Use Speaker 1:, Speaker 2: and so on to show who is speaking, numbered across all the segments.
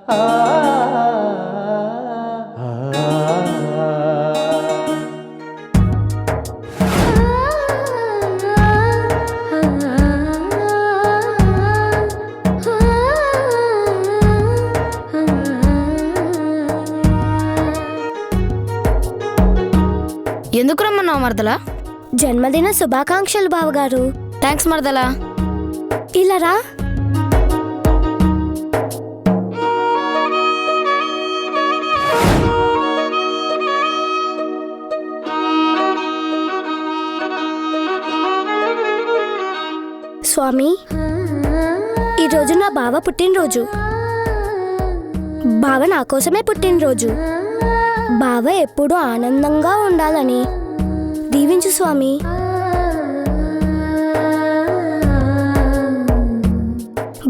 Speaker 1: ఎందుకు రమ్మన్నావు మరదలా?
Speaker 2: జన్మదిన శుభాకాంక్షలు బావగారు.
Speaker 1: థ్యాంక్స్ మరదలా.
Speaker 2: ఇలా రా. స్వామి, ఈరోజు నా బావ పుట్టినరోజు. బావ నా కోసమే పుట్టినరోజు. బావ ఎప్పుడూ ఆనందంగా ఉండాలని దీవించు స్వామి.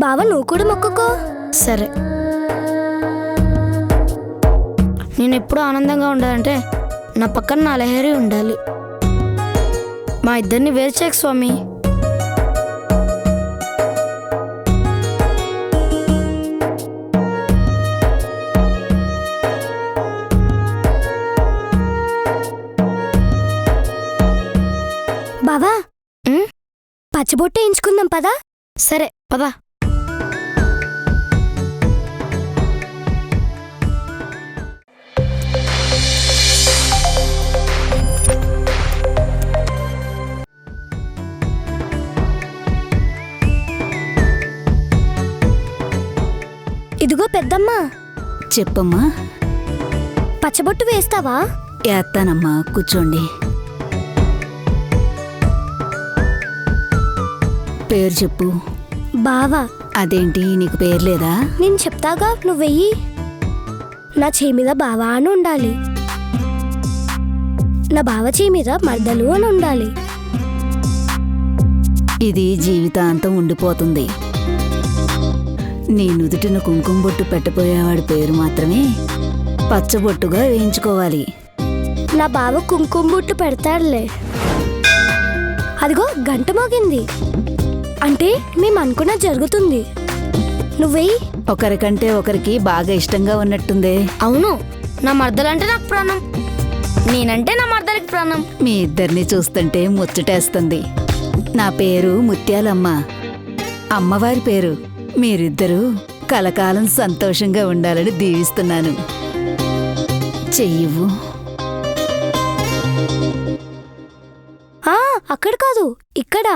Speaker 2: బావ నువ్వు కూడా మొక్కుకో.
Speaker 1: సరే, నేను ఎప్పుడూ ఆనందంగా ఉండాలంటే నా పక్కన నా లహరి ఉండాలి. మా ఇద్దరిని వేరు చేయకు స్వామి.
Speaker 2: బావా, పచ్చబొట్టు వేయించుకుందాం పదా.
Speaker 1: సరే పదా.
Speaker 2: ఇదిగో పెద్దమ్మా.
Speaker 3: చెప్పమ్మా.
Speaker 2: పచ్చబొట్టు వేస్తావా?
Speaker 3: వేస్తానమ్మా, కూర్చోండి. పేరు చెప్పు.
Speaker 2: బావా.
Speaker 3: అదేంటి, నీకు పేరు లేదా?
Speaker 2: నేను చెప్తాగా, నువ్వెయ్యి. నా చేయి మీద బావా అని ఉండాలి. నా బావ చేయి మీద మర్దలు అని ఉండాలి.
Speaker 3: ఇది జీవితాంతం ఉండిపోతుంది. నీ నుదుటిన కుంకుమ బొట్టు పెట్టబోయేవాడి పేరు మాత్రమే పచ్చబొట్టుగా వేయించుకోవాలి.
Speaker 2: నా బావ కుంకుమ బొట్టు పెడతాడులే. అదిగో గంట మోగింది. అంటే మేము అనుకున్న జరుగుతుంది. నువ్వెయ్యి.
Speaker 3: ఒకరికంటే ఒకరికి బాగా ఇష్టంగా ఉన్నట్టుందే.
Speaker 1: అవును, నా మర్దలంటే నాకు ప్రాణం. నేనంటే నా మర్దలకి ప్రాణం.
Speaker 3: మీ ఇద్దరిని చూస్తుంటే ముచ్చటేస్తుంది. నా పేరు ముత్యాలమ్మ, అమ్మవారి పేరు. మీరిద్దరూ కలకాలం సంతోషంగా ఉండాలని దీవిస్తున్నాను. చెయ్యివ్వు.
Speaker 2: అక్కడ కాదు, ఇక్కడ.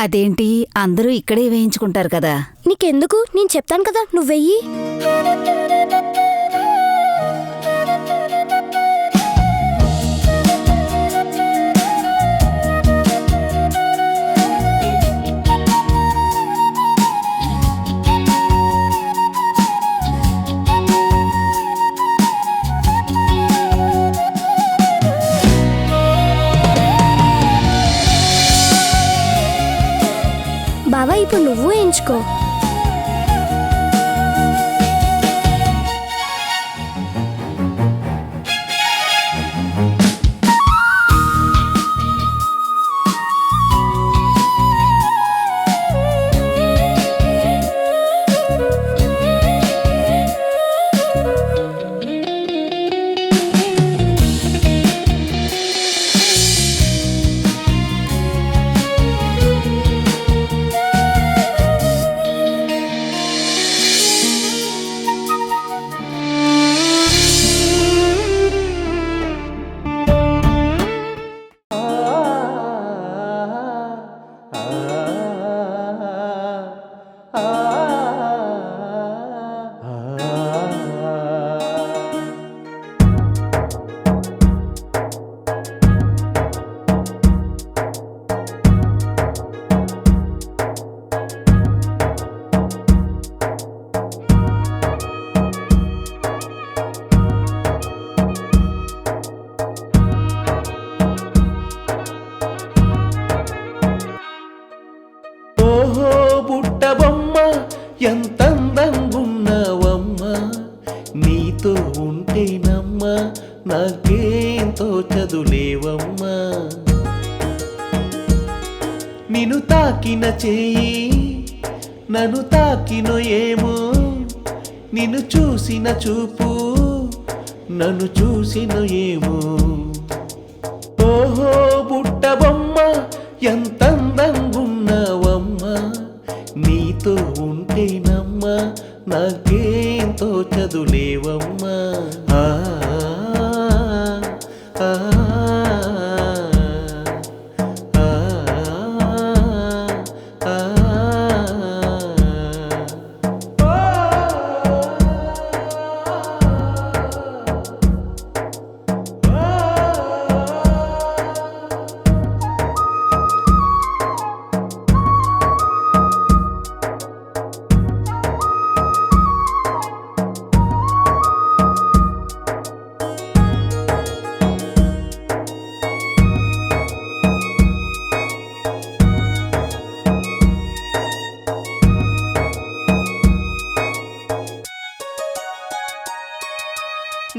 Speaker 3: అదేంటి, అందరూ ఇక్కడే వేయించుకుంటారు కదా.
Speaker 2: నీకెందుకు, నేను చెప్తాను కదా, నువ్వెయ్యి. బావా, ఇప్పుడు నువ్వు ఎంచుకో.
Speaker 4: ఎంతందంగున్నావమ్మా, నీతో ఉంటేనమ్మా నాకేంతో చదులేవమ్మా. నిన్ను తాకిన చేయి నన్ను తాకినో ఏమో, నిన్ను చూసిన చూపు నన్ను చూసిన ఏమో. ఓహో బుట్ట బొమ్మ ఎంత అందంగున్నావమ్మ, నీతో ఉంటేనమ్మ నాకేం తోచదులేవమ్మా. ఆ ఆ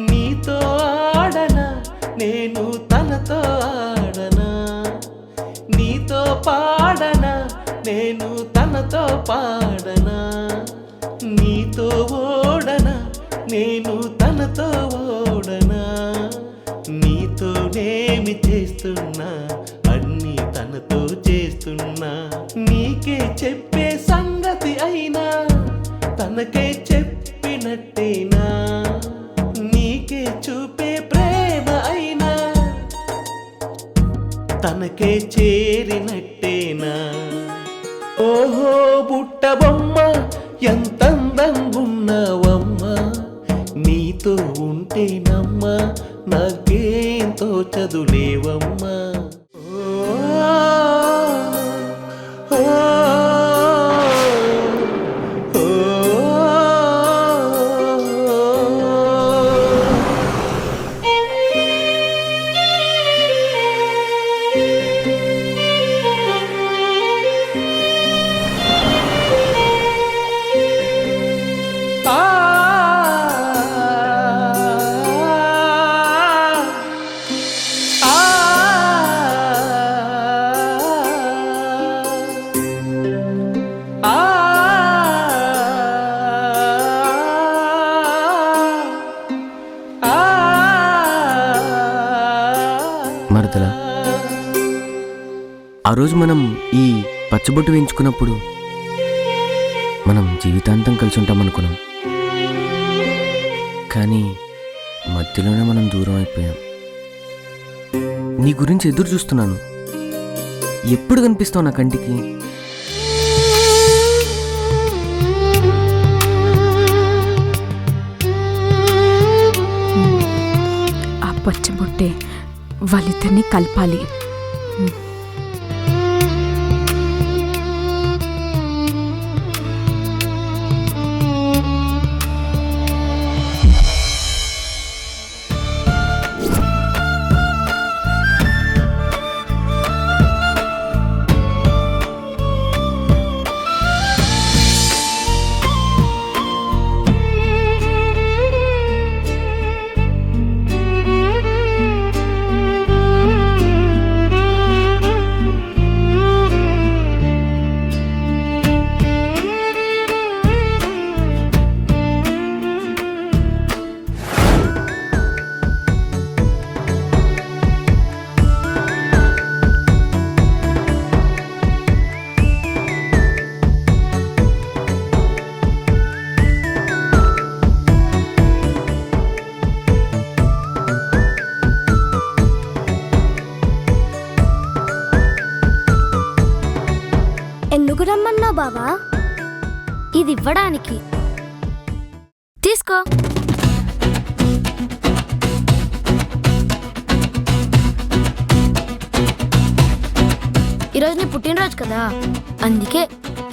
Speaker 4: నీతో ఆడనా నేను తనతో ఆడనా, నీతో పాడనా నేను తనతో పాడనా, నీతో ఓడనా నేను తనతో ఓడనా, నీతోనేమి చేస్తున్నా అన్నీ తనతో చేస్తున్నా. నీకే చెప్పే సంగతి అయినా తనకే చెప్పినట్టేనా, నీకే చూపే ప్రేమ అయినా తనకే చేరినట్టేనా. ఓహో బుట్ట బొమ్మ ఎంత అందంగున్నావమ్మ, నీతో ఉంటేనమ్మా నాకేం తోచదులేవమ్మా.
Speaker 5: మరదలా, ఆ రోజు మనం ఈ పచ్చబొట్టు వేయించుకున్నప్పుడు మనం జీవితాంతం కలిసి ఉంటామనుకున్నాం, కానీ మధ్యలోనే మనం దూరం అయిపోయాం. నీ గురించి ఎదురు చూస్తున్నాను, ఎప్పుడు కనిపిస్తావు నా కంటికి?
Speaker 6: ఆ పచ్చబొట్టే వాళ్ళిద్దరినీ కలపాలి.
Speaker 2: ఎందుకు రమ్మన్నావు బావా?
Speaker 1: ఇది ఇవ్వడానికి. తీసుకో. ఈరోజు నీ పుట్టినరోజు కదా, అందుకే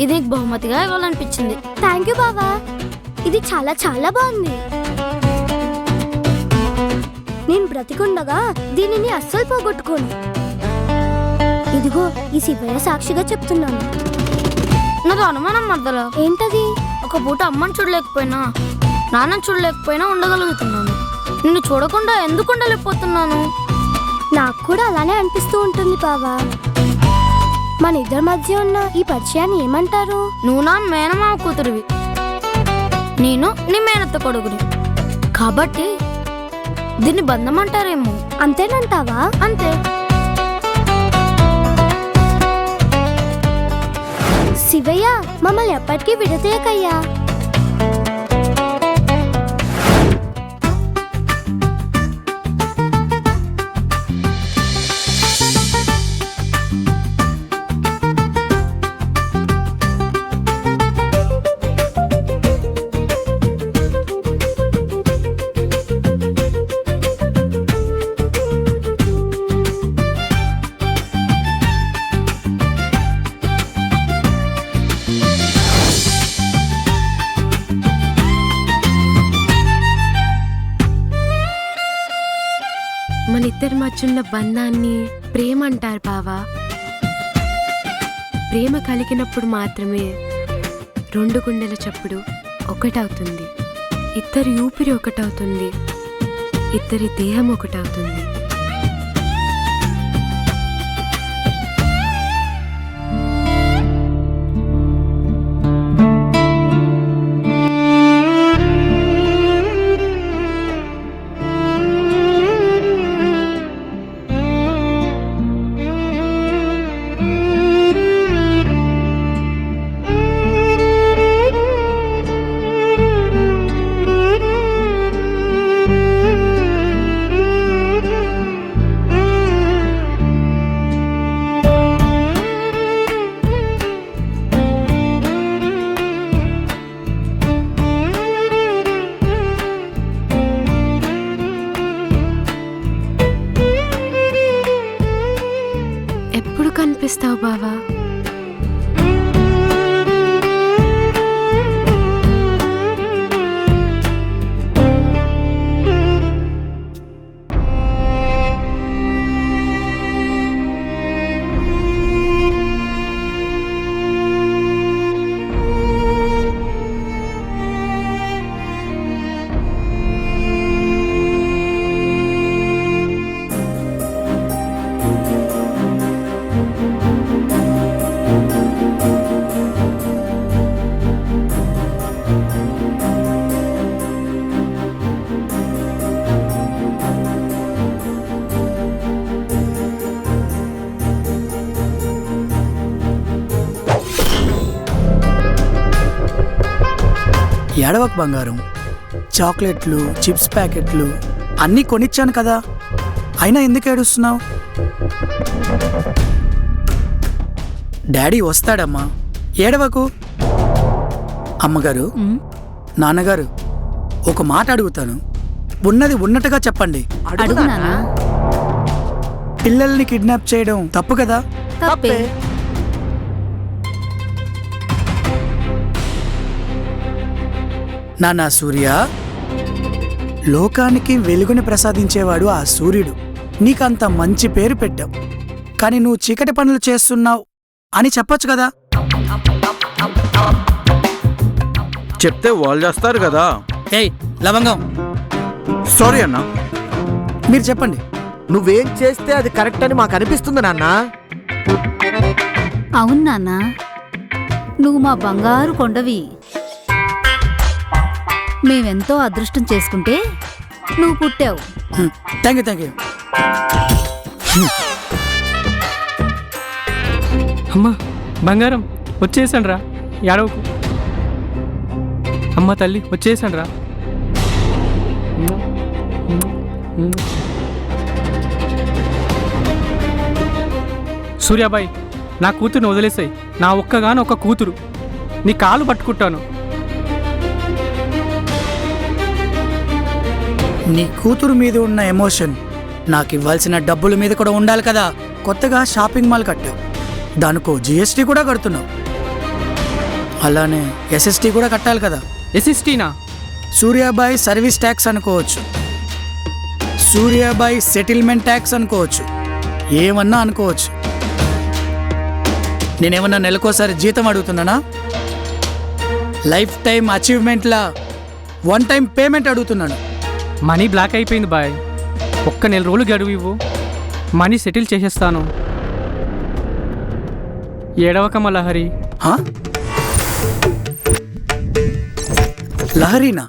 Speaker 1: ఇది నీకు బహుమతిగా ఇవ్వాలనిపించింది.
Speaker 2: థ్యాంక్ యూ బావా, ఇది చాలా చాలా బాగుంది. నేను బ్రతికుండగా దీనిని అస్సలు పోగొట్టుకోను. ఇదిగో ఈ శివయ్య సాక్షిగా చెప్తున్నాను.
Speaker 1: నాకు అనుమానం మరదలా.
Speaker 2: ఏంటది?
Speaker 1: ఒక పూట అమ్మని చూడలేకపోయినా నాన్నని చూడలేకపోయినా ఉండగలుగుతున్నాను. నిన్ను చూడకుండా ఎందుకు ఉండలేకపోతున్నాను?
Speaker 2: నాకు కూడా అలానే అనిపిస్తూ ఉంటుంది బావా. మన ఇద్దరి మధ్య ఉన్న ఈ పరిచయాన్ని ఏమంటారు?
Speaker 1: నువ్వు నా మేనమామ కూతురివి. నేను నీ మేనత్త కొడుకుని. కాబట్టి దీన్ని బంధం అంటారేమో.
Speaker 2: అంతేనంటావా?
Speaker 1: అంతే.
Speaker 2: శివయ్య, మమ్మల్ని ఎప్పటికీ విడతీయకయ్యా.
Speaker 6: మన ఇద్దరి మధ్యున్న బంధాన్ని ప్రేమ అంటారు బావా. ప్రేమ కలిగినప్పుడు మాత్రమే రెండు గుండెల చప్పుడు ఒకటవుతుంది, ఇద్దరి ఊపిరి ఒకటవుతుంది, ఇద్దరి దేహం ఒకటవుతుంది. ఎప్పుడు కనిపిస్తావు బావా?
Speaker 7: ఏడవకు బంగారం. చాక్లెట్లు, చిప్స్ ప్యాకెట్లు అన్నీ కొనిచ్చాను కదా, అయినా ఎందుకు ఏడుస్తున్నావు? డాడీ వస్తాడమ్మా, ఏడవకు. అమ్మగారు, నాన్నగారు, ఒక మాట అడుగుతాను, ఉన్నది ఉన్నట్టుగా చెప్పండి.
Speaker 3: అడుగు నాన్నా.
Speaker 7: పిల్లల్ని కిడ్నాప్ చేయడం తప్పు కదా?
Speaker 3: తప్పే.
Speaker 7: నాన్న సూర్య, లోకానికి వెలుగుని ప్రసాదించేవాడు ఆ సూర్యుడు. నీకంత మంచి పేరు పెట్టావు, కానీ నువ్వు చీకటి పనులు చేస్తున్నావు అని చెప్పొచ్చు కదా.
Speaker 8: చెప్తే వాళ్ళు చేస్తారు కదా.
Speaker 7: ఏయ్ లవంగం,
Speaker 8: సారీ అన్నా.
Speaker 7: మీరు చెప్పండి.
Speaker 9: నువ్వేం చేస్తే అది కరెక్ట్ అని మాకు అనిపిస్తుంది నాన్న.
Speaker 3: అవును నాన్నా, నువ్వు మా బంగారు కొండవి. మేమెంతో అదృష్టం చేసుకుంటే నువ్వు పుట్టావు.
Speaker 7: Thank you, thank you.
Speaker 10: అమ్మా బంగారం, వచ్చేసండ్రా, ఏడవకు. అమ్మ తల్లి, వచ్చేసండ్రా. సూర్యాబాయ్, నా కూతురుని వదిలేసాయి. నా ఒక్కగానొక్క కూతురు, నీ కాలు పట్టుకుంటాను.
Speaker 7: నీ కూతురు మీద ఉన్న ఎమోషన్ నాకు ఇవ్వాల్సిన డబ్బుల మీద కూడా ఉండాలి కదా. కొత్తగా షాపింగ్ మాల్ కట్టావు, దానికో జిఎస్టీ కూడా కడుతున్నావు. అలానే ఎస్ఎస్టీ కూడా కట్టాలి కదా.
Speaker 10: ఎస్ఎస్టీనా?
Speaker 7: సూర్యాబాయ్ సర్వీస్ ట్యాక్స్ అనుకోవచ్చు, సూర్యాబాయ్ సెటిల్మెంట్ ట్యాక్స్ అనుకోవచ్చు, ఏమన్నా అనుకోవచ్చు. నేనేమన్నా నెలకోసారి జీతం అడుగుతున్నానా? లైఫ్ టైం అచీవ్మెంట్లా వన్ టైం పేమెంట్ అడుగుతున్నాను.
Speaker 10: మనీ బ్లాక్ అయిపోయింది బాయ్, ఒక్క నెల రోజులు గడువు ఇవ్వు, మనీ సెటిల్ చేసేస్తాను. ఏడవక మలహరి.
Speaker 7: లహరీనా?